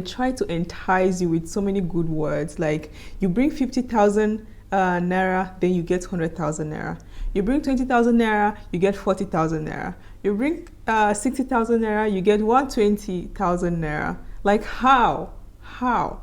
They try to entice you with so many good words, like you bring 50,000 naira, then you get 100,000 naira. You bring 20,000 naira, you get 40,000 naira. You bring 60,000 naira, you get 120,000 naira. Like how? How?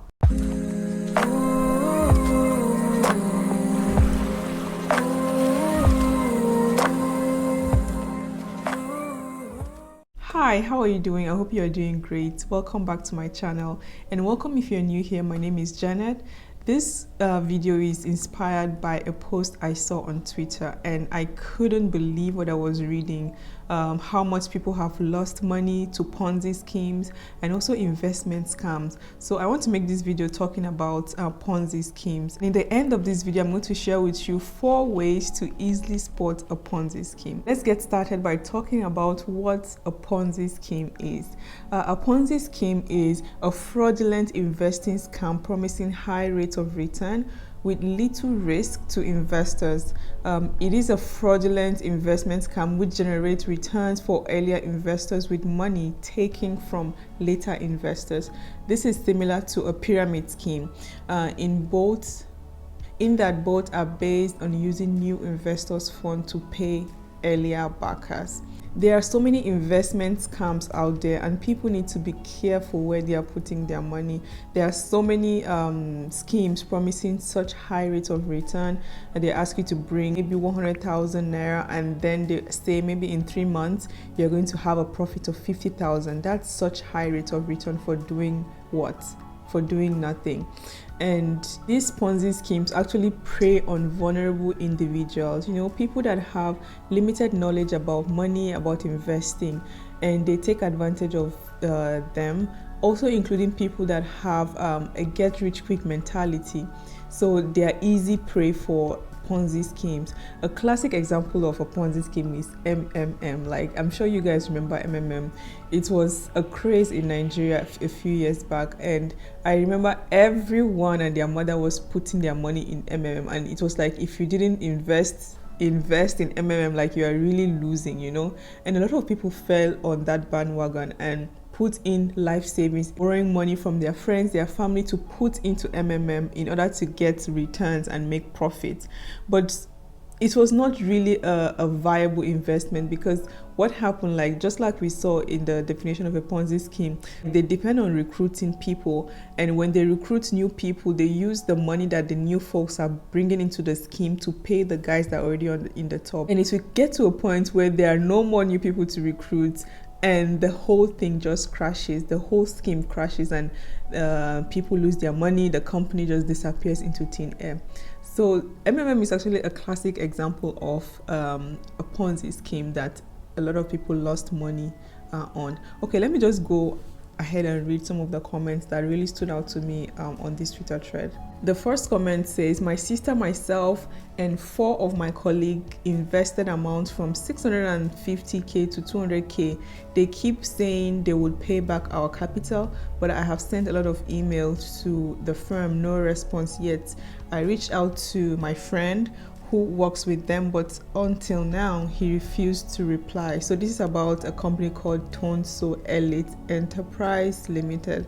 Hi, how are you doing? I hope you are doing great. Welcome back to my channel, and welcome if you're new here. My name is Janet. This video is inspired by a post I saw on Twitter, and I couldn't believe what I was reading. How much people have lost money to Ponzi schemes and also investment scams. So I want to make this video talking about Ponzi schemes. In the end of this video, I'm going to share with you 4 ways to easily spot a Ponzi scheme. Let's get started by talking about what a Ponzi scheme is. A Ponzi scheme is a fraudulent investing scam promising high rates of return with little risk to investors. It is a fraudulent investment scam which generates returns for earlier investors with money taken from later investors. This is similar to a pyramid scheme in that both are based on using new investors' funds to pay earlier backers. There are so many investment scams out there, and people need to be careful where they are putting their money. There are so many schemes promising such high rates of return, and they ask you to bring maybe 100,000 naira, and then they say maybe in 3 months you're going to have a profit of 50,000. That's such high rate of return for doing what? For doing nothing. And these Ponzi schemes actually prey on vulnerable individuals, people that have limited knowledge about money, about investing, and they take advantage of them, also including people that have a get-rich-quick mentality. So they are easy prey for Ponzi schemes. A classic example of a Ponzi scheme is MMM. Like, I'm sure you guys remember MMM. It was a craze in Nigeria a few years back, and I remember everyone and their mother was putting their money in MMM, and it was like, if you didn't invest in MMM, like, you are really losing, and a lot of people fell on that bandwagon and put in life savings, borrowing money from their friends, their family, to put into MMM in order to get returns and make profits. But it was not really a viable investment, because what happened, like just like we saw in the definition of a Ponzi scheme, they depend on recruiting people, and when they recruit new people, they use the money that the new folks are bringing into the scheme to pay the guys that are already in the top. And it will get to a point where there are no more new people to recruit, and the whole thing just crashes, the whole scheme crashes, and people lose their money, the company just disappears into thin air. So MMM is actually a classic example of a Ponzi scheme that a lot of people lost money on. Okay, let me just go ahead and read some of the comments that really stood out to me on this Twitter thread. The first comment says, my sister, myself, and 4 of my colleagues invested amounts from 650k to 200k. They keep saying they would pay back our capital, but I have sent a lot of emails to the firm, no response yet. I reached out to my friend who works with them, but until now he refused to reply. So this is about a company called Tonso Elite Enterprise Limited.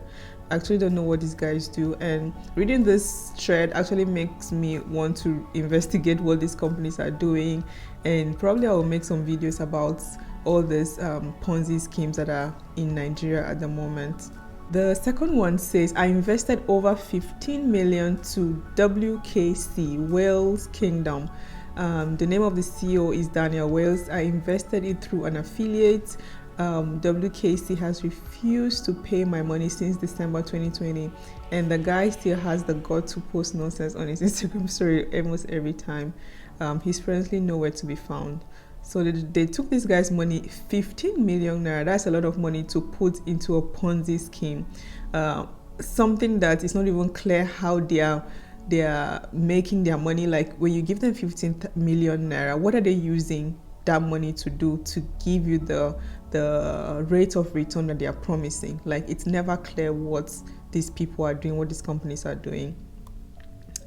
I actually don't know what these guys do, and reading this thread actually makes me want to investigate what these companies are doing, and probably I will make some videos about all these Ponzi schemes that are in Nigeria at the moment. The second one says, I invested over 15 million to WKC, Wales Kingdom. The name of the CEO is Daniel Wales. I invested it through an affiliate. WKC has refused to pay my money since December 2020, and the guy still has the guts to post nonsense on his Instagram story almost every time. He's currently nowhere to be found. So they took this guy's money, 15 million naira. That's a lot of money to put into a Ponzi scheme. Something that is not even clear how they are making their money. Like, when you give them 15 million naira, what are they using that money to do to give you the rate of return that they are promising? Like, it's never clear what these people are doing, what these companies are doing.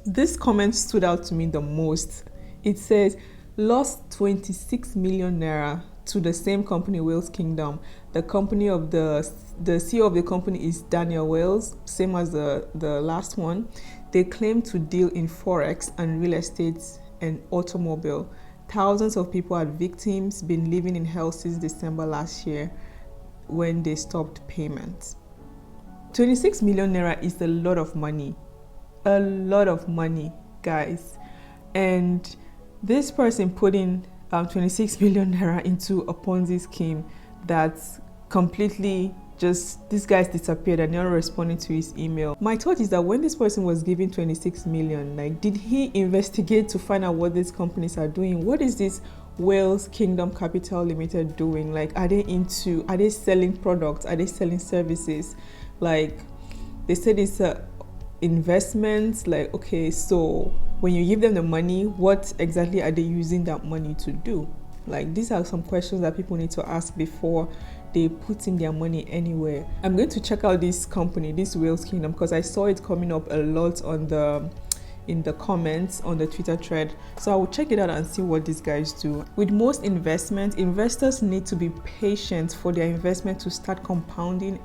This comment stood out to me the most. It says, lost 26 million naira to the same company, Wales Kingdom, the company of the the CEO of the company is Daniel Wales, same as the last one. They claim to deal in forex and real estate and automobile. Thousands of people are victims, been living in hell since December last year when they stopped payments. 26 million naira is a lot of money. A lot of money, guys. And this person put in 26 million naira into a Ponzi scheme that's completely just, this guy's disappeared and they're not responding to his email. My thought is that when this person was given 26 million, like, did he investigate to find out what these companies are doing? What is this Wales Kingdom Capital Limited doing? Like, are they selling products? Are they selling services? Like, they said it's investments. Like, okay, so when you give them the money, what exactly are they using that money to do? Like, these are some questions that people need to ask before they put in their money anywhere. I'm going to check out this company, this Wales Kingdom, because I saw it coming up a lot on in the comments on the Twitter thread. So I will check it out and see what these guys do. With most investments, investors need to be patient for their investment to start compounding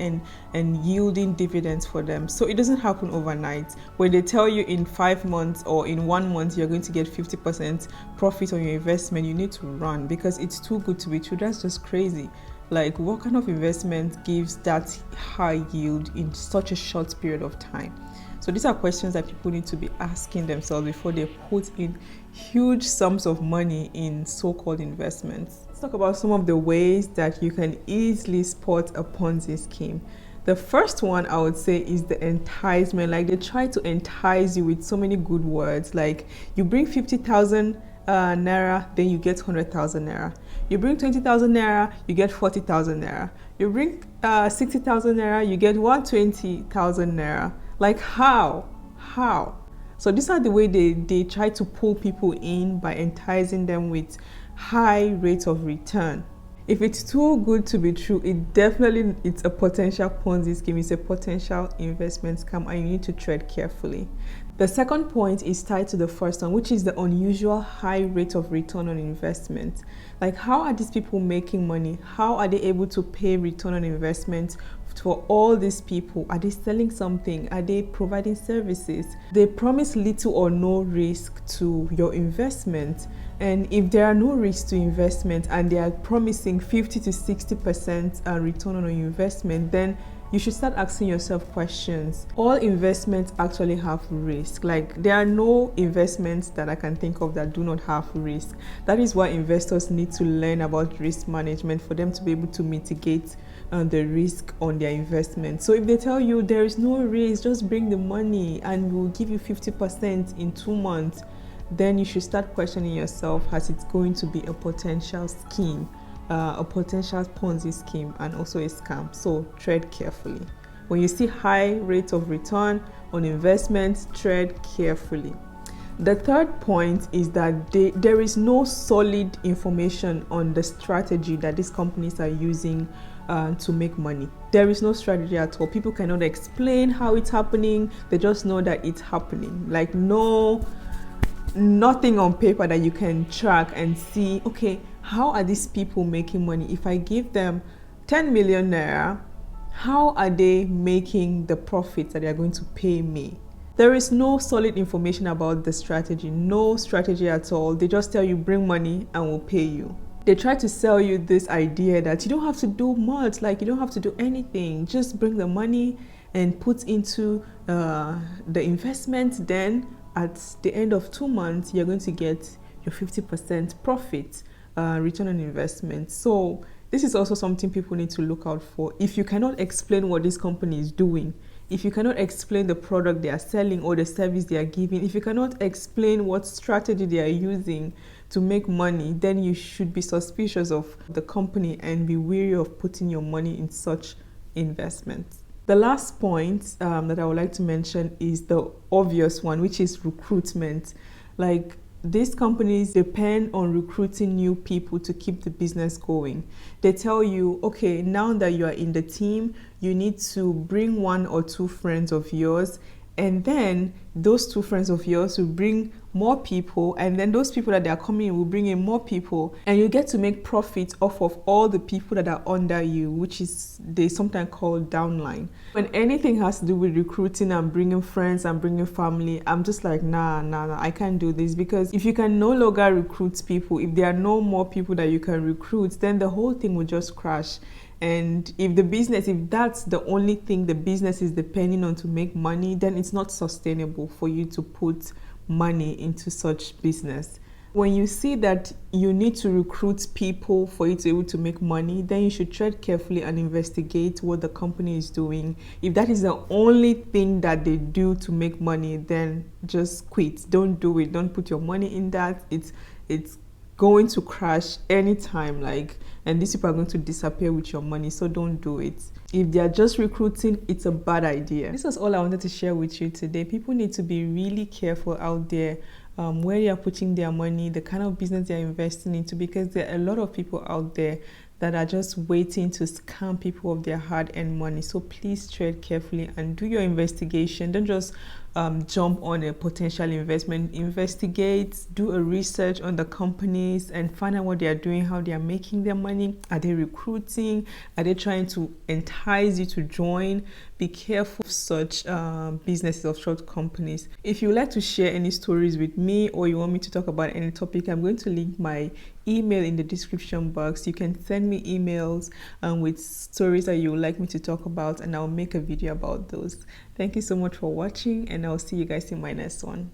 and yielding dividends for them. So it doesn't happen overnight. When they tell you in 5 months or in 1 month you're going to get 50% profit on your investment, you need to run, because it's too good to be true. That's just crazy. Like, what kind of investment gives that high yield in such a short period of time? So these are questions that people need to be asking themselves before they put in huge sums of money in so-called investments. Let's talk about some of the ways that you can easily spot a Ponzi scheme. The first one I would say is the enticement. Like, they try to entice you with so many good words. Like, you bring 50,000 naira, then you get 100,000 naira. You bring 20,000 naira, you get 40,000 naira. You bring 60,000 naira, you get 120,000 naira. Like, how? So these are the way they try to pull people in by enticing them with high rates of return. If it's too good to be true, it's a potential Ponzi scheme. It's a potential investment scam, and you need to tread carefully. The second point is tied to the first one, which is the unusual high rate of return on investment. Like, how are these people making money? How are they able to pay return on investment for all these people? Are they selling something? Are they providing services? They promise little or no risk to your investment. And if there are no risks to investment and they are promising 50 to 60% return on your investment, then you should start asking yourself questions. All investments actually have risk. Like, there are no investments that I can think of that do not have risk. That is why investors need to learn about risk management for them to be able to mitigate the risk on their investment. So if they tell you there is no risk, just bring the money and we'll give you 50% in 2 months, then you should start questioning yourself, as it's going to be a potential scheme, a potential Ponzi scheme, and also a scam. So tread carefully. When you see high rates of return on investments, tread carefully. The third point is that there is no solid information on the strategy that these companies are using to make money. There is no strategy at all. People cannot explain how it's happening. They just know that it's happening. Like, nothing on paper that you can track and see, okay, how are these people making money? If I give them 10 million naira, how are they making the profits that they are going to pay me? There is no solid information about the strategy, no strategy at all. They just tell you, bring money and we'll pay you. They try to sell you this idea that you don't have to do much, like you don't have to do anything, just bring the money and put into the investment. Then at the end of 2 months, you're going to get your 50% profit return on investment. So this is also something people need to look out for. If you cannot explain what this company is doing, if you cannot explain the product they are selling or the service they are giving, if you cannot explain what strategy they are using to make money, then you should be suspicious of the company and be wary of putting your money in such investments. The last point that I would like to mention is the obvious one, which is recruitment. Like, these companies depend on recruiting new people to keep the business going. They tell you, okay, now that you are in the team, you need to bring 1 or 2 friends of yours and then those two friends of yours will bring more people, and then those people that they are coming in will bring in more people, and you get to make profit off of all the people that are under you, which is they sometimes call downline. When anything has to do with recruiting and bringing friends and bringing family, I'm just like, nah, I can't do this, because if you can no longer recruit people, if there are no more people that you can recruit, then the whole thing will just crash. And if that's the only thing the business is depending on to make money, then it's not sustainable for you to put money into such business. When you see that you need to recruit people for you to be able to make money, then you should tread carefully and investigate what the company is doing. If that is the only thing that they do to make money, then just quit. Don't do it. Don't put your money in that. It's going to crash anytime, and these people are going to disappear with your money, so don't do it. If they are just recruiting, it's a bad idea. This is all I wanted to share with you today. People need to be really careful out there where they are putting their money, the kind of business they are investing into, because there are a lot of people out there that are just waiting to scam people of their hard-earned money. So please tread carefully and do your investigation. Don't just jump on a potential investment. Investigate, do a research on the companies and find out what they are doing, how they are making their money. Are they recruiting? Are they trying to entice you to join? Be careful of such businesses of short companies. If you would like to share any stories with me, or you want me to talk about any topic, I'm going to link my email in the description box. You can send me emails with stories that you would like me to talk about, and I'll make a video about those. Thank you so much for watching, and I'll see you guys in my next one.